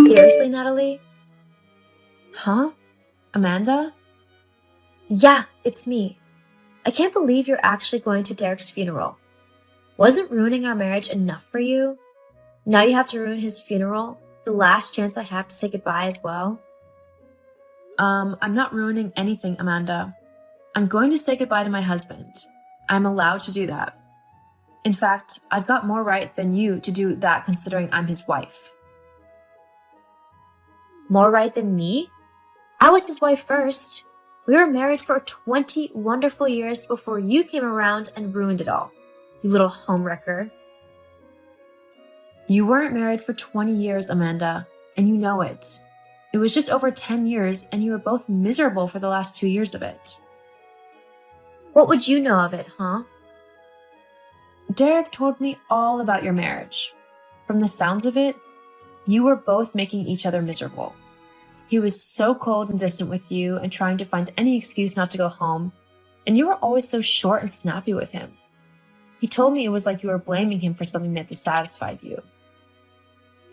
Seriously, Natalie? Huh? Amanda? Yeah, it's me. I can't believe you're actually going to Derek's funeral. Wasn't ruining our marriage enough for you? Now you have to ruin his funeral, the last chance I have to say goodbye as well? I'm not ruining anything, Amanda. I'm going to say goodbye to my husband. I'm allowed to do that. In fact, I've got more right than you to do that considering I'm his wife. More right than me? I was his wife first. We were married for 20 wonderful years before you came around and ruined it all. You little homewrecker. You weren't married for 20 years, Amanda, and you know it. It was just over 10 years, and you were both miserable for the last 2 years of it. What would you know of it, huh? Derek told me all about your marriage. From the sounds of it, you were both making each other miserable. He was so cold and distant with you and trying to find any excuse not to go home, and you were always so short and snappy with him. He told me it was like you were blaming him for something that dissatisfied you.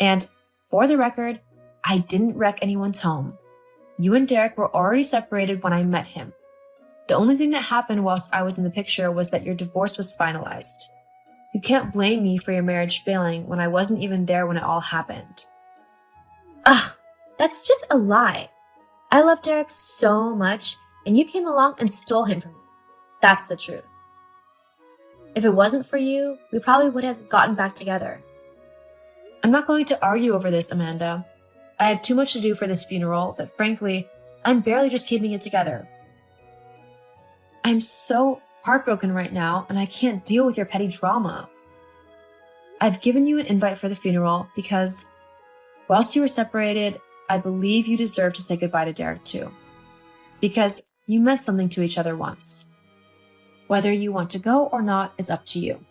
And, for the record, I didn't wreck anyone's home. You and Derek were already separated when I met him. The only thing that happened whilst I was in the picture was that your divorce was finalized. You can't blame me for your marriage failing when I wasn't even there when it all happened. Ugh, that's just a lie. I love Derek so much, and you came along and stole him from me. That's the truth. If it wasn't for you, we probably would have gotten back together. I'm not going to argue over this, Amanda. I have too much to do for this funeral that, frankly, I'm barely just keeping it together. I'm so heartbroken right now, and I can't deal with your petty drama. I've given you an invite for the funeral because, whilst you were separated, I believe you deserve to say goodbye to Derek too. Because you meant something to each other once. Whether you want to go or not is up to you.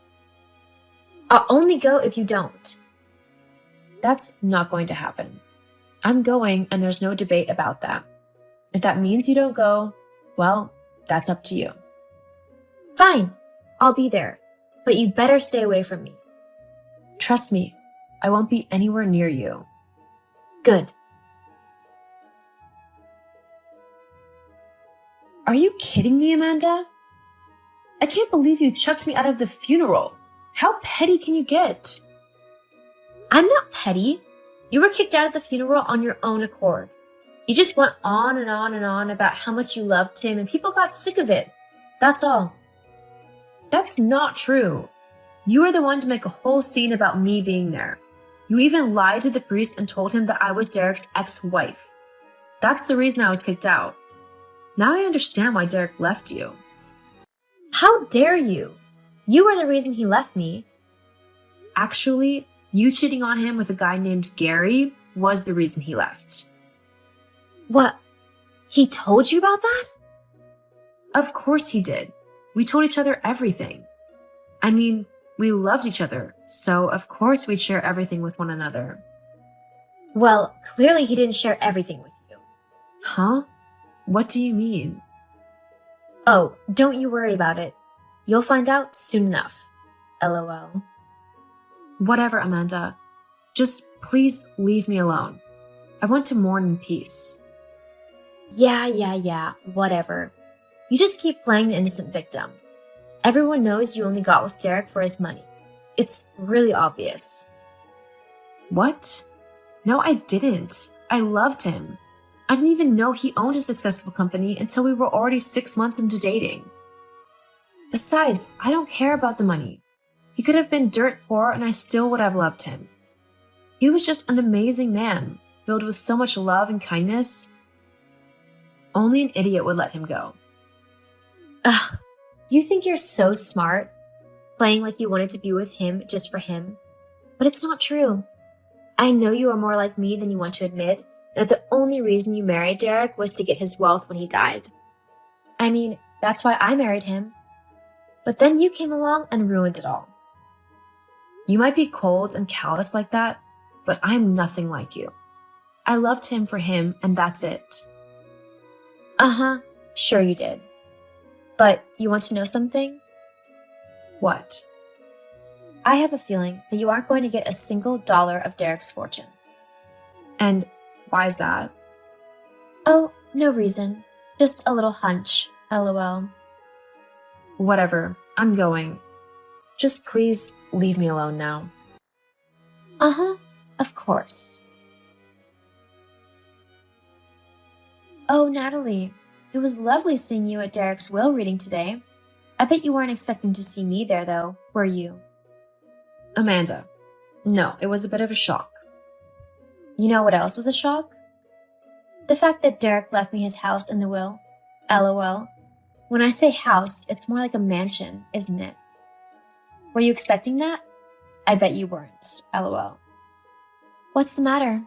I'll only go if you don't. That's not going to happen. I'm going, and there's no debate about that. If that means you don't go, well, that's up to you. Fine, I'll be there, but you better stay away from me. Trust me, I won't be anywhere near you. Good. Are you kidding me, Amanda? I can't believe you chucked me out of the funeral. How petty can you get? I'm not petty. You were kicked out of the funeral on your own accord. You just went on and on and on about how much you loved him, and people got sick of it. That's all. That's not true. You were the one to make a whole scene about me being there. You even lied to the priest and told him that I was Derek's ex-wife. That's the reason I was kicked out. Now I understand why Derek left you. How dare you? You were the reason he left me. Actually, you cheating on him with a guy named Gary was the reason he left. What? He told you about that? Of course he did. We told each other everything. I mean, we loved each other, so of course we'd share everything with one another. Well, clearly he didn't share everything with you. Huh? What do you mean? Oh, don't you worry about it. You'll find out soon enough. LOL. Whatever, Amanda. Just please leave me alone. I want to mourn in peace. Yeah, whatever. You just keep playing the innocent victim. Everyone knows you only got with Derek for his money. It's really obvious. What? No, I didn't. I loved him. I didn't even know he owned a successful company until we were already 6 months into dating. Besides, I don't care about the money. He could have been dirt poor and I still would have loved him. He was just an amazing man, filled with so much love and kindness. Only an idiot would let him go. Ugh, you think you're so smart, playing like you wanted to be with him just for him. But it's not true. I know you are more like me than you want to admit, and that the only reason you married Derek was to get his wealth when he died. I mean, that's why I married him. But then you came along and ruined it all. You might be cold and callous like that, but I'm nothing like you. I loved him for him, and that's it. Uh-huh, sure you did. But you want to know something? What? I have a feeling that you aren't going to get a single dollar of Derek's fortune. And why is that? Oh, no reason. Just a little hunch. LOL. Whatever, I'm going. Just please leave me alone now. Uh-huh, of course. Oh, Natalie, it was lovely seeing you at Derek's will reading today. I bet you weren't expecting to see me there, though, were you? Amanda. No, it was a bit of a shock. You know what else was a shock? The fact that Derek left me his house in the will. LOL. When I say house, it's more like a mansion, isn't it? Were you expecting that? I bet you weren't. LOL. What's the matter?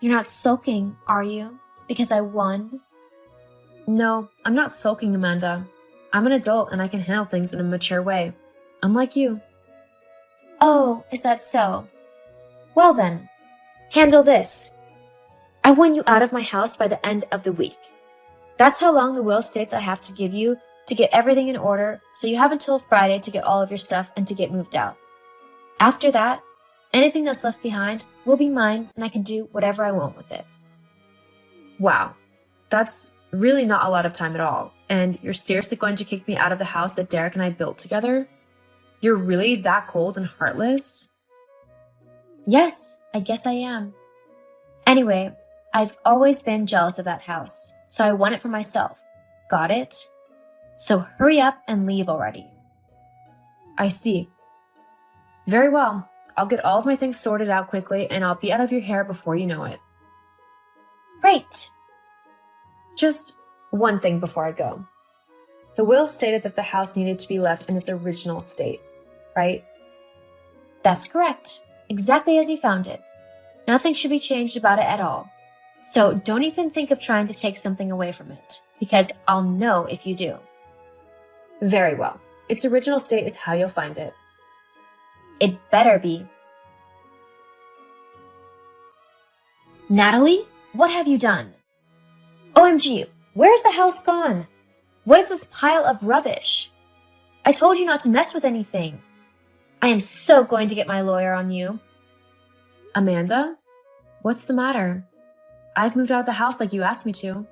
You're not sulking, are you? Because I won? No, I'm not sulking, Amanda. I'm an adult and I can handle things in a mature way. Unlike you. Oh, is that so? Well then, handle this. I want you out of my house by the end of the week. That's how long the will states I have to give you to get everything in order, so you have until Friday to get all of your stuff and to get moved out. After that, anything that's left behind will be mine and I can do whatever I want with it. Wow, that's really not a lot of time at all. And you're seriously going to kick me out of the house that Derek and I built together? You're really that cold and heartless? Yes, I guess I am. Anyway, I've always been jealous of that house, so I want it for myself. Got it? So hurry up and leave already. I see. Very well. I'll get all of my things sorted out quickly and I'll be out of your hair before you know it. Great. Just one thing before I go. The will stated that the house needed to be left in its original state, right? That's correct. Exactly as you found it. Nothing should be changed about it at all. So don't even think of trying to take something away from it, because I'll know if you do. Very well. Its original state is how you'll find it. It better be. Natalie, what have you done? OMG, where's the house gone? What is this pile of rubbish? I told you not to mess with anything. I am so going to get my lawyer on you. Amanda? What's the matter? I've moved out of the house like you asked me to.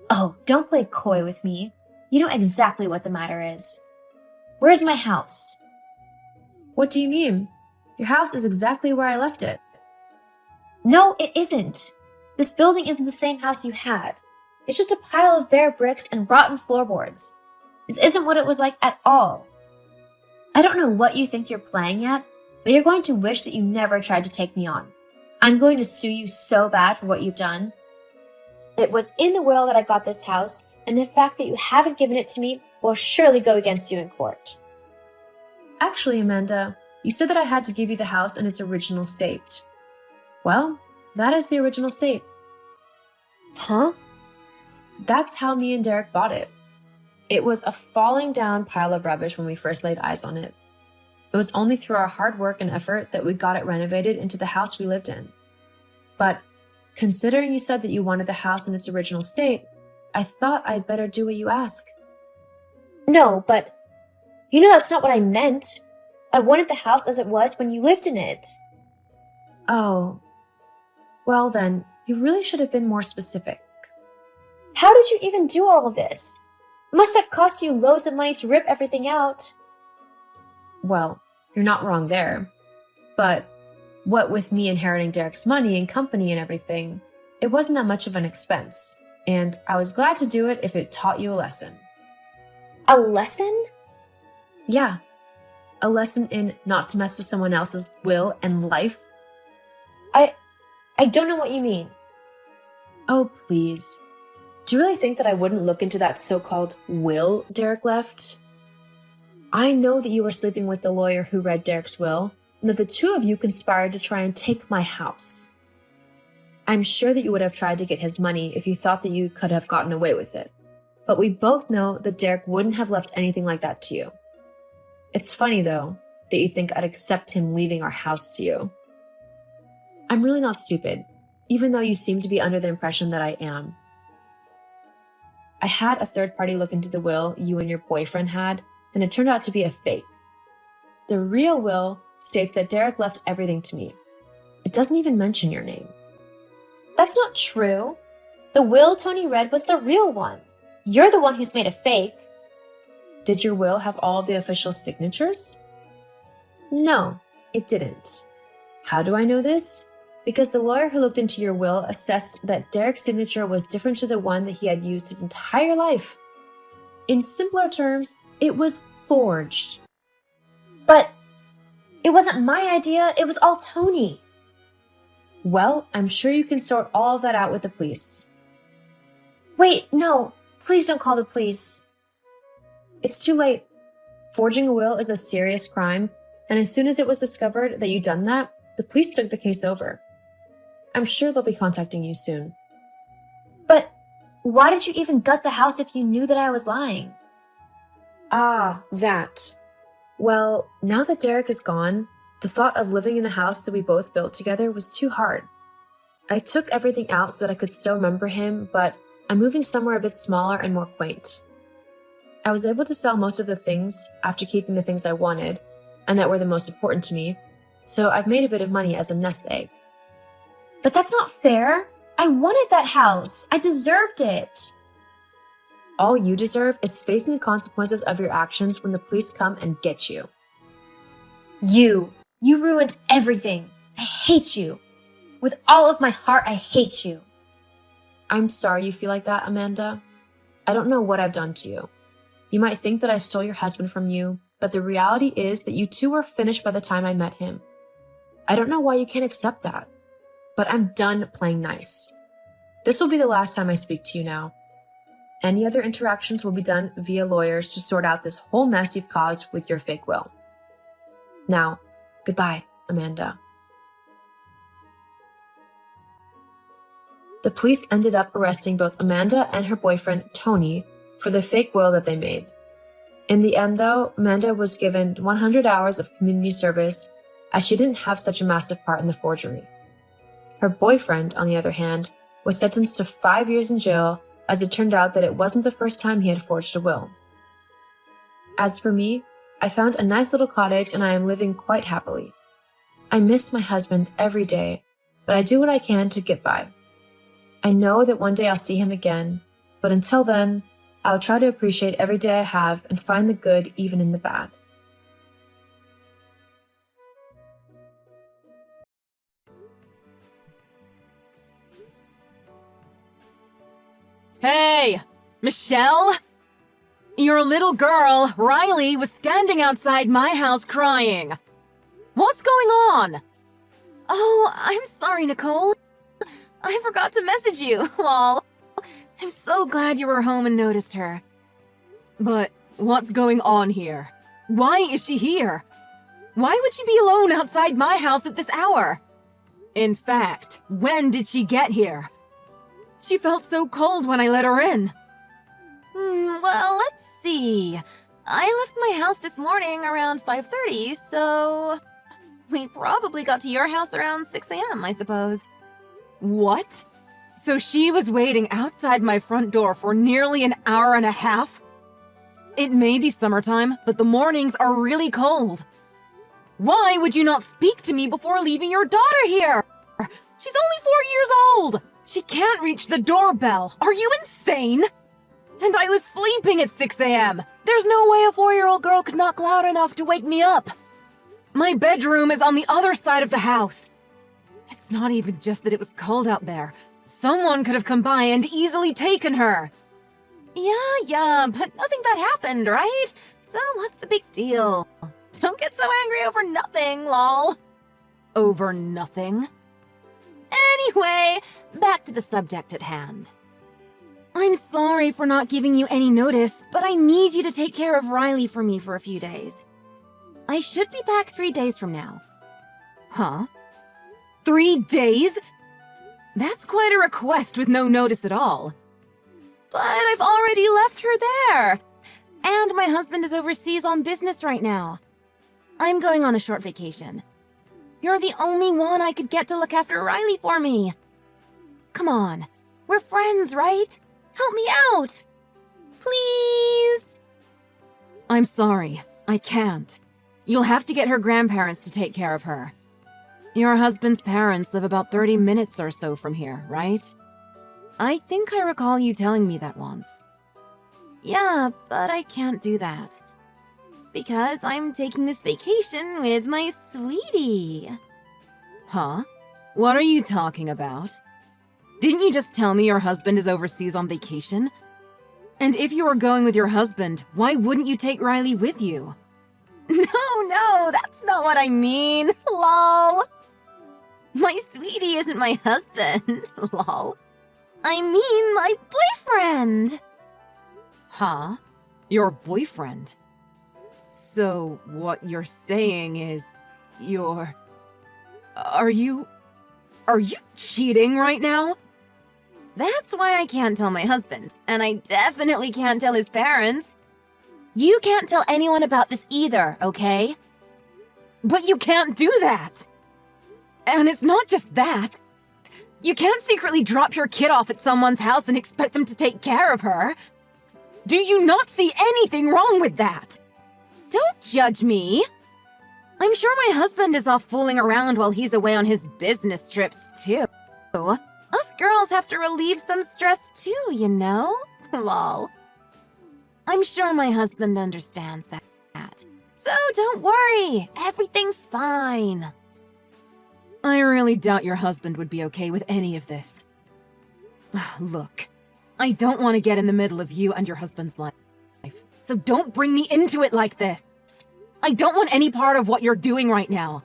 Oh, don't play coy with me. You know exactly what the matter is. Where's my house? What do you mean? Your house is exactly where I left it. No, it isn't. This building isn't the same house you had. It's just a pile of bare bricks and rotten floorboards. This isn't what it was like at all. I don't know what you think you're playing at, but you're going to wish that you never tried to take me on. I'm going to sue you so bad for what you've done. It was in the will that I got this house, and the fact that you haven't given it to me will surely go against you in court. Actually, Amanda, you said that I had to give you the house in its original state. Well, that is the original state. Huh? That's how me and Derek bought it. It was a falling down pile of rubbish when we first laid eyes on it. It was only through our hard work and effort that we got it renovated into the house we lived in. But considering you said that you wanted the house in its original state, I thought I'd better do what you ask. No, but you know that's not what I meant. I wanted the house as it was when you lived in it. Oh. Well then, you really should have been more specific. How did you even do all of this? It must have cost you loads of money to rip everything out. Well, you're not wrong there. But what with me inheriting Derek's money and company and everything, it wasn't that much of an expense. And I was glad to do it if it taught you a lesson. A lesson? Yeah. A lesson in not to mess with someone else's will and life. I don't know what you mean. Oh, please. Do you really think that I wouldn't look into that so-called will Derek left? I know that you were sleeping with the lawyer who read Derek's will, and that the two of you conspired to try and take my house. I'm sure that you would have tried to get his money if you thought that you could have gotten away with it. But we both know that Derek wouldn't have left anything like that to you. It's funny, though, that you think I'd accept him leaving our house to you. I'm really not stupid, even though you seem to be under the impression that I am. I had a third party look into the will you and your boyfriend had, and it turned out to be a fake. The real will states that Derek left everything to me. It doesn't even mention your name. That's not true. The will Tony read was the real one. You're the one who's made a fake. Did your will have all the official signatures? No, it didn't. How do I know this? Because the lawyer who looked into your will assessed that Derek's signature was different to the one that he had used his entire life. In simpler terms, it was forged. But it wasn't my idea, it was all Tony. Well, I'm sure you can sort all of that out with the police. Wait, no, please don't call the police. It's too late. Forging a will is a serious crime, and as soon as it was discovered that you'd done that, the police took the case over. I'm sure they'll be contacting you soon. But why did you even gut the house if you knew that I was lying? Ah, that. Well, now that Derek is gone, the thought of living in the house that we both built together was too hard. I took everything out so that I could still remember him, but I'm moving somewhere a bit smaller and more quaint. I was able to sell most of the things after keeping the things I wanted, and that were the most important to me, so I've made a bit of money as a nest egg. But that's not fair. I wanted that house. I deserved it. All you deserve is facing the consequences of your actions when the police come and get you. You ruined everything. I hate you. With all of my heart, I hate you. I'm sorry you feel like that, Amanda. I don't know what I've done to you. You might think that I stole your husband from you, but the reality is that you two were finished by the time I met him. I don't know why you can't accept that, but I'm done playing nice. This will be the last time I speak to you now. Any other interactions will be done via lawyers to sort out this whole mess you've caused with your fake will. Now, goodbye, Amanda. The police ended up arresting both Amanda and her boyfriend, Tony, for the fake will that they made. In the end, though, Amanda was given 100 hours of community service as she didn't have such a massive part in the forgery. Her boyfriend, on the other hand, was sentenced to 5 years in jail as it turned out that it wasn't the first time he had forged a will. As for me, I found a nice little cottage and I am living quite happily. I miss my husband every day, but I do what I can to get by. I know that one day I'll see him again, but until then, I'll try to appreciate every day I have and find the good even in the bad. Hey, Michelle? Your little girl, Riley, was standing outside my house crying. What's going on? Oh, I'm sorry, Nicole. I forgot to message you. Lol. I'm so glad you were home and noticed her. But what's going on here? Why is she here? Why would she be alone outside my house at this hour? In fact, when did she get here? She felt so cold when I let her in. Well, let's see. I left my house this morning around 5:30, so we probably got to your house around 6 a.m., I suppose. What? So she was waiting outside my front door for nearly an hour and a half? It may be summertime, but the mornings are really cold. Why would you not speak to me before leaving your daughter here? She's only 4 years old. She can't reach the doorbell. Are you insane? And I was sleeping at 6 a.m. There's no way a 4-year-old girl could knock loud enough to wake me up. My bedroom is on the other side of the house. It's not even just that it was cold out there. Someone could have come by and easily taken her. Yeah, but nothing bad happened, right? So what's the big deal? Don't get so angry over nothing, lol. Over nothing? Anyway, back to the subject at hand. I'm sorry for not giving you any notice, but I need you to take care of Riley for me for a few days. I should be back 3 days from now. Huh? 3 days? That's quite a request with no notice at all. But I've already left her there. And my husband is overseas on business right now. I'm going on a short vacation. You're the only one I could get to look after Riley for me. Come on, we're friends, right? Help me out. Please. I'm sorry, I can't. You'll have to get her grandparents to take care of her. Your husband's parents live about 30 minutes or so from here, right? I think I recall you telling me that once. Yeah, but I can't do that. Because I'm taking this vacation with my sweetie. Huh? What are you talking about? Didn't you just tell me your husband is overseas on vacation? And if you were going with your husband, why wouldn't you take Riley with you? No, that's not what I mean. Lol. My sweetie isn't my husband. Lol. I mean my boyfriend. Huh? Your boyfriend? So what you're saying is Are you cheating right now? That's why I can't tell my husband, and I definitely can't tell his parents. You can't tell anyone about this either, okay? But you can't do that! And it's not just that. You can't secretly drop your kid off at someone's house and expect them to take care of her. Do you not see anything wrong with that? Don't judge me. I'm sure my husband is off fooling around while he's away on his business trips, too. Us girls have to relieve some stress, too, you know? Lol. I'm sure my husband understands that. So don't worry, everything's fine. I really doubt your husband would be okay with any of this. Look, I don't want to get in the middle of you and your husband's life, so don't bring me into it like this. I don't want any part of what you're doing right now.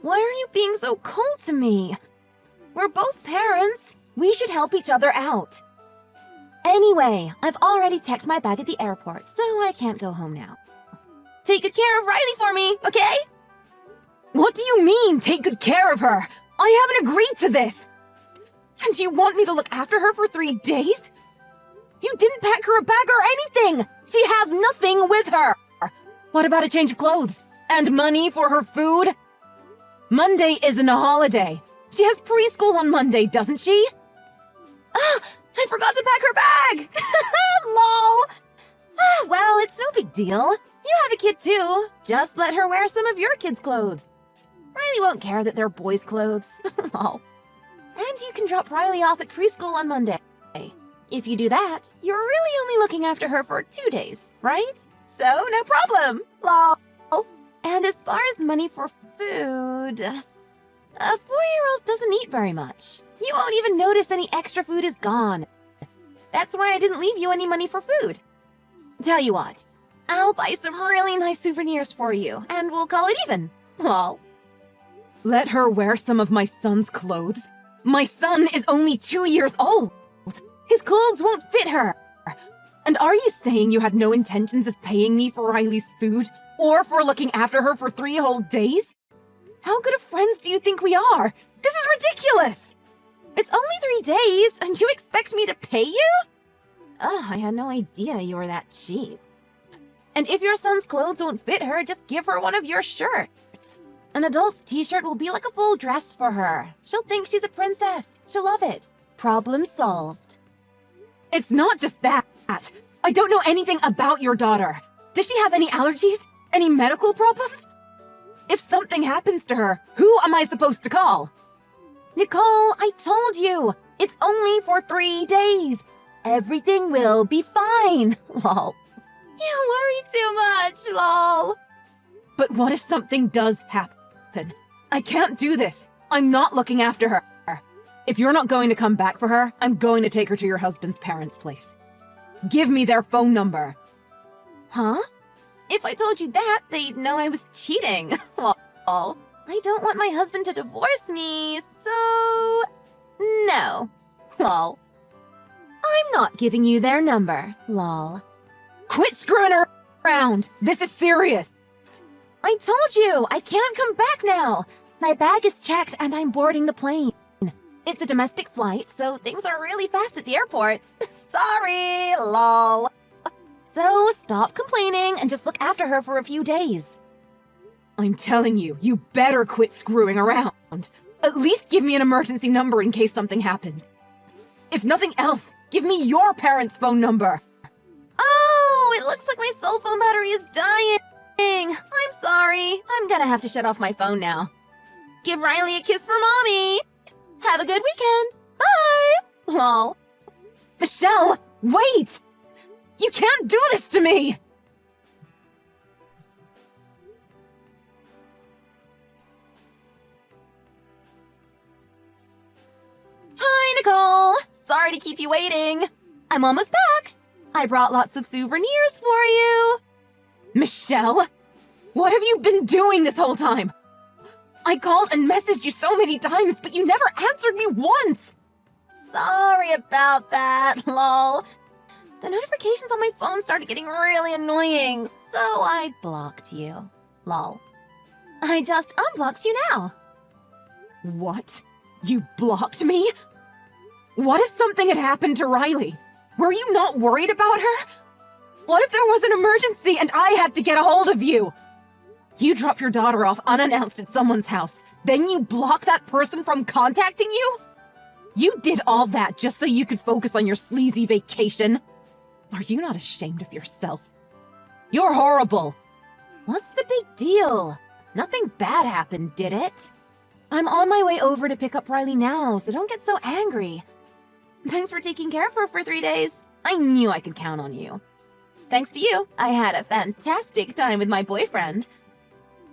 Why are you being so cold to me? We're both parents. We should help each other out. Anyway, I've already checked my bag at the airport, so I can't go home now. Take good care of Riley for me, okay? What do you mean, take good care of her? I haven't agreed to this. And you want me to look after her for 3 days? You didn't pack her a bag or anything. She has nothing with her. What about a change of clothes? And money for her food? Monday isn't a holiday. She has preschool on Monday, doesn't she? I forgot to pack her bag! Lol! Well, it's no big deal. You have a kid too. Just let her wear some of your kids' clothes. Riley won't care that they're boys' clothes. Lol. And you can drop Riley off at preschool on Monday. If you do that, you're really only looking after her for 2 days, right? So, no problem. Lol. And as far as money for food, a 4-year-old doesn't eat very much. You won't even notice any extra food is gone. That's why I didn't leave you any money for food. Tell you what, I'll buy some really nice souvenirs for you, and we'll call it even. Lol. Let her wear some of my son's clothes? My son is only 2 years old. His clothes won't fit her. And are you saying you had no intentions of paying me for Riley's food, or for looking after her for 3 whole days? How good of friends do you think we are? This is ridiculous! It's only 3 days, and you expect me to pay you? I had no idea you were that cheap. And if your son's clothes won't fit her, just give her one of your shirts. An adult's t-shirt will be like a full dress for her. She'll think she's a princess. She'll love it. Problem solved. It's not just that. I don't know anything about your daughter. Does she have any allergies? Any medical problems? If something happens to her, who am I supposed to call? Nicole, I told you. It's only for 3 days. Everything will be fine. Lol. You worry too much, lol. But what if something does happen? I can't do this. I'm not looking after her. If you're not going to come back for her, I'm going to take her to your husband's parents' place. Give me their phone number. Huh? If I told you that, they'd know I was cheating. Lol. I don't want my husband to divorce me, so... no. Lol. I'm not giving you their number. Lol. Quit screwing around! This is serious! I told you! I can't come back now! My bag is checked and I'm boarding the plane. It's a domestic flight, so things are really fast at the airport. Sorry, lol. So stop complaining and just look after her for a few days. I'm telling you, you better quit screwing around. At least give me an emergency number in case something happens. If nothing else, give me your parents' phone number. Oh, it looks like my cell phone battery is dying. I'm sorry. I'm gonna have to shut off my phone now. Give Riley a kiss for mommy. Have a good weekend. Bye. Lol. Michelle, wait! You can't do this to me! Hi, Nicole! Sorry to keep you waiting. I'm almost back. I brought lots of souvenirs for you. Michelle, what have you been doing this whole time? I called and messaged you so many times, but you never answered me once. Sorry about that, lol. The notifications on my phone started getting really annoying, so I blocked you, lol. I just unblocked you now. What? You blocked me? What if something had happened to Riley? Were you not worried about her? What if there was an emergency and I had to get a hold of you? You drop your daughter off unannounced at someone's house, then you block that person from contacting you? You did all that just so you could focus on your sleazy vacation? Are you not ashamed of yourself? You're horrible. What's the big deal? Nothing bad happened, did it? I'm on my way over to pick up Riley now, so don't get so angry. Thanks for taking care of her for 3 days. I knew I could count on you. Thanks to you, I had a fantastic time with my boyfriend.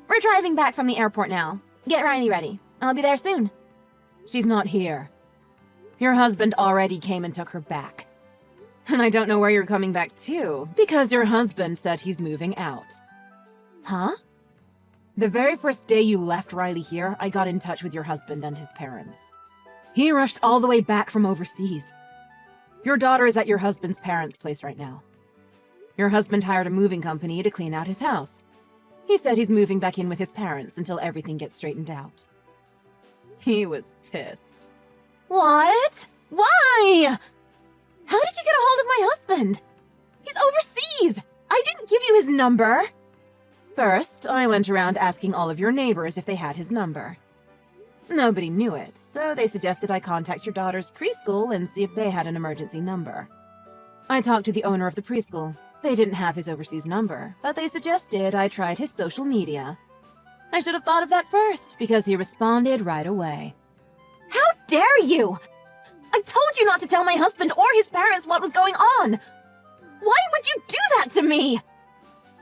We're driving back from the airport now. Get Riley ready. I'll be there soon. She's not here. Your husband already came and took her back. And I don't know where you're coming back to, because your husband said he's moving out. Huh? The very first day you left Riley here, I got in touch with your husband and his parents. He rushed all the way back from overseas. Your daughter is at your husband's parents' place right now. Your husband hired a moving company to clean out his house. He said he's moving back in with his parents until everything gets straightened out. He was pissed. What? Why? How did you get a hold of my husband? He's overseas! I didn't give you his number! First, I went around asking all of your neighbors if they had his number. Nobody knew it, so they suggested I contact your daughter's preschool and see if they had an emergency number. I talked to the owner of the preschool. They didn't have his overseas number, but they suggested I tried his social media. I should have thought of that first, because he responded right away. How dare you! I told you not to tell my husband or his parents what was going on! Why would you do that to me?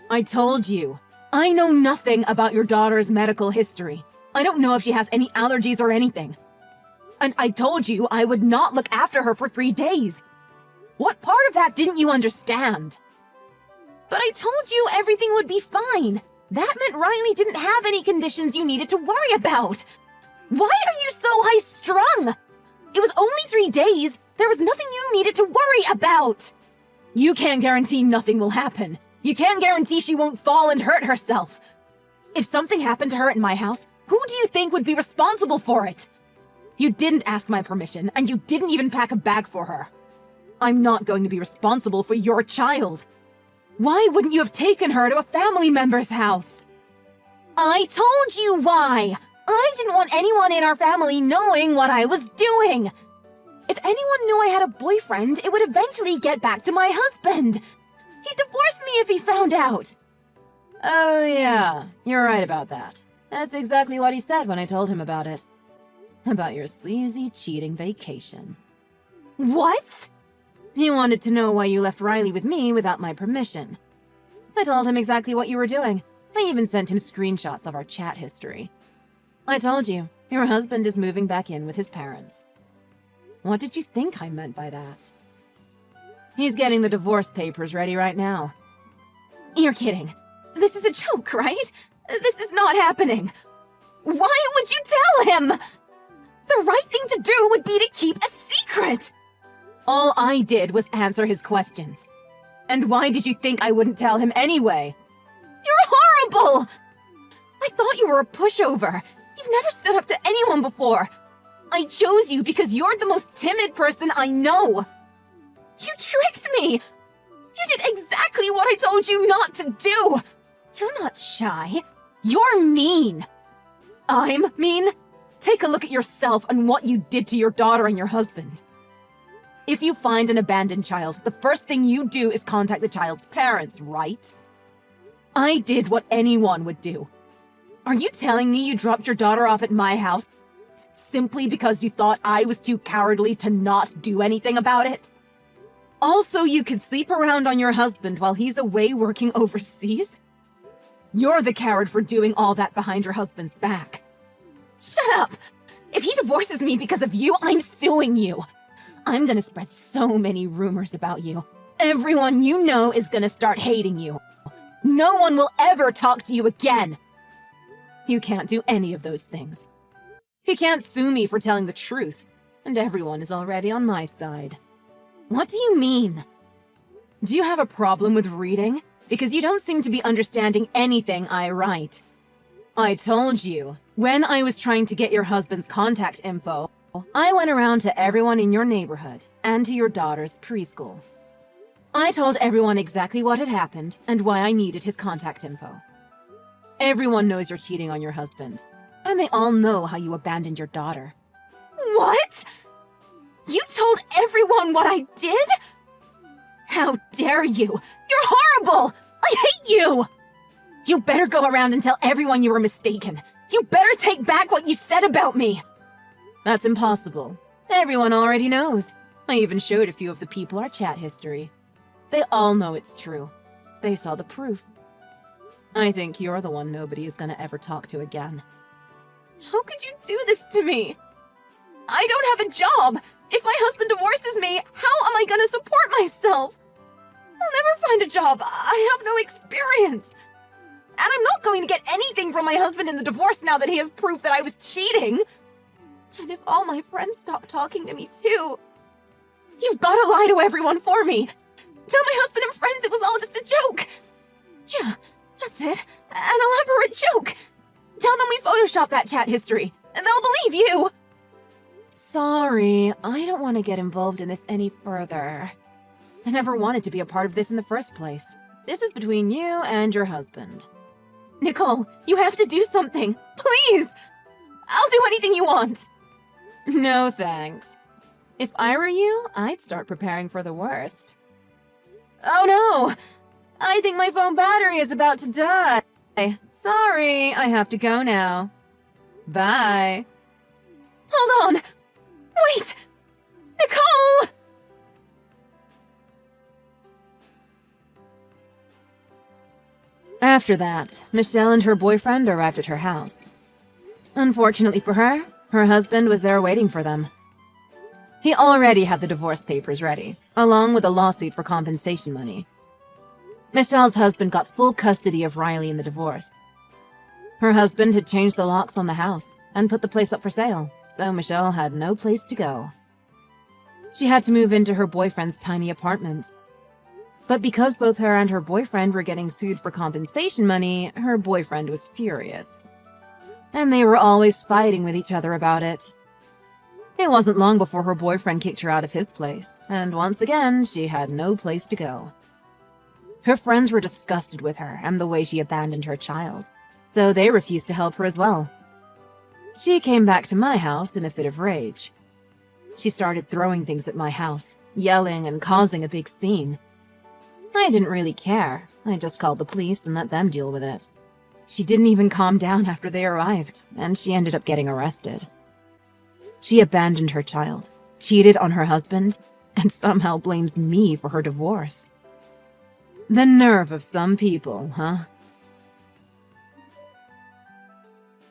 I told you. I know nothing about your daughter's medical history. I don't know if she has any allergies or anything. And I told you I would not look after her for 3 days. What part of that didn't you understand? But I told you everything would be fine. That meant Riley didn't have any conditions you needed to worry about. Why are you so high-strung? It was only 3 days. There was nothing you needed to worry about. You can't guarantee nothing will happen. You can't guarantee she won't fall and hurt herself. If something happened to her at my house, who do you think would be responsible for it? You didn't ask my permission, and you didn't even pack a bag for her. I'm not going to be responsible for your child. Why wouldn't you have taken her to a family member's house? I told you why! I didn't want anyone in our family knowing what I was doing. If anyone knew I had a boyfriend, it would eventually get back to my husband. He'd divorce me if he found out. Oh yeah, you're right about that. That's exactly what he said when I told him about it. About your sleazy, cheating vacation. What? He wanted to know why you left Riley with me without my permission. I told him exactly what you were doing. I even sent him screenshots of our chat history. I told you, your husband is moving back in with his parents. What did you think I meant by that? He's getting the divorce papers ready right now. You're kidding. This is a joke, right? This is not happening. Why would you tell him? The right thing to do would be to keep a secret. All I did was answer his questions. And why did you think I wouldn't tell him anyway? You're horrible! I thought you were a pushover. You've never stood up to anyone before. I chose you because you're the most timid person I know. You tricked me! You did exactly what I told you not to do! You're not shy. You're mean. I'm mean? Take a look at yourself and what you did to your daughter and your husband. If you find an abandoned child, the first thing you do is contact the child's parents, right? I did what anyone would do. Are you telling me you dropped your daughter off at my house simply because you thought I was too cowardly to not do anything about it? Also, you could sleep around on your husband while he's away working overseas? You're the coward for doing all that behind your husband's back. Shut up! If he divorces me because of you, I'm suing you. I'm gonna spread so many rumors about you. Everyone you know is gonna start hating you. No one will ever talk to you again. You can't do any of those things. He can't sue me for telling the truth, and everyone is already on my side. What do you mean? Do you have a problem with reading? Because you don't seem to be understanding anything I write. I told you, when I was trying to get your husband's contact info, I went around to everyone in your neighborhood and to your daughter's preschool. I told everyone exactly what had happened and why I needed his contact info. Everyone knows you're cheating on your husband, and they all know how you abandoned your daughter. What? You told everyone what I did? How dare you? You're horrible! I hate you! You better go around and tell everyone you were mistaken. You better take back what you said about me! That's impossible. Everyone already knows. I even showed a few of the people our chat history. They all know it's true. They saw the proof. I think you're the one nobody is gonna ever talk to again. How could you do this to me? I don't have a job! If my husband divorces me, how am I gonna support myself? I'll never find a job. I have no experience. And I'm not going to get anything from my husband in the divorce now that he has proof that I was cheating. And if all my friends stop talking to me too, you've got to lie to everyone for me. Tell my husband and friends it was all just a joke. Yeah, that's it. An elaborate joke. Tell them we photoshopped that chat history, and they'll believe you. Sorry, I don't want to get involved in this any further. I never wanted to be a part of this in the first place. This is between you and your husband. Nicole, you have to do something. Please! I'll do anything you want. No thanks. If I were you, I'd start preparing for the worst. Oh no! I think my phone battery is about to die. Sorry, I have to go now. Bye. Hold on! Wait! Nicole! After that, Michelle and her boyfriend arrived at her house. Unfortunately for her, her husband was there waiting for them. He already had the divorce papers ready, along with a lawsuit for compensation money. Michelle's husband got full custody of Riley in the divorce. Her husband had changed the locks on the house and put the place up for sale, so Michelle had no place to go. She had to move into her boyfriend's tiny apartment. But because both her and her boyfriend were getting sued for compensation money, her boyfriend was furious. And they were always fighting with each other about it. It wasn't long before her boyfriend kicked her out of his place, and once again, she had no place to go. Her friends were disgusted with her and the way she abandoned her child, so they refused to help her as well. She came back to my house in a fit of rage. She started throwing things at my house, yelling and causing a big scene. I didn't really care. I just called the police and let them deal with it. She didn't even calm down after they arrived, and she ended up getting arrested. She abandoned her child, cheated on her husband, and somehow blames me for her divorce. The nerve of some people, huh?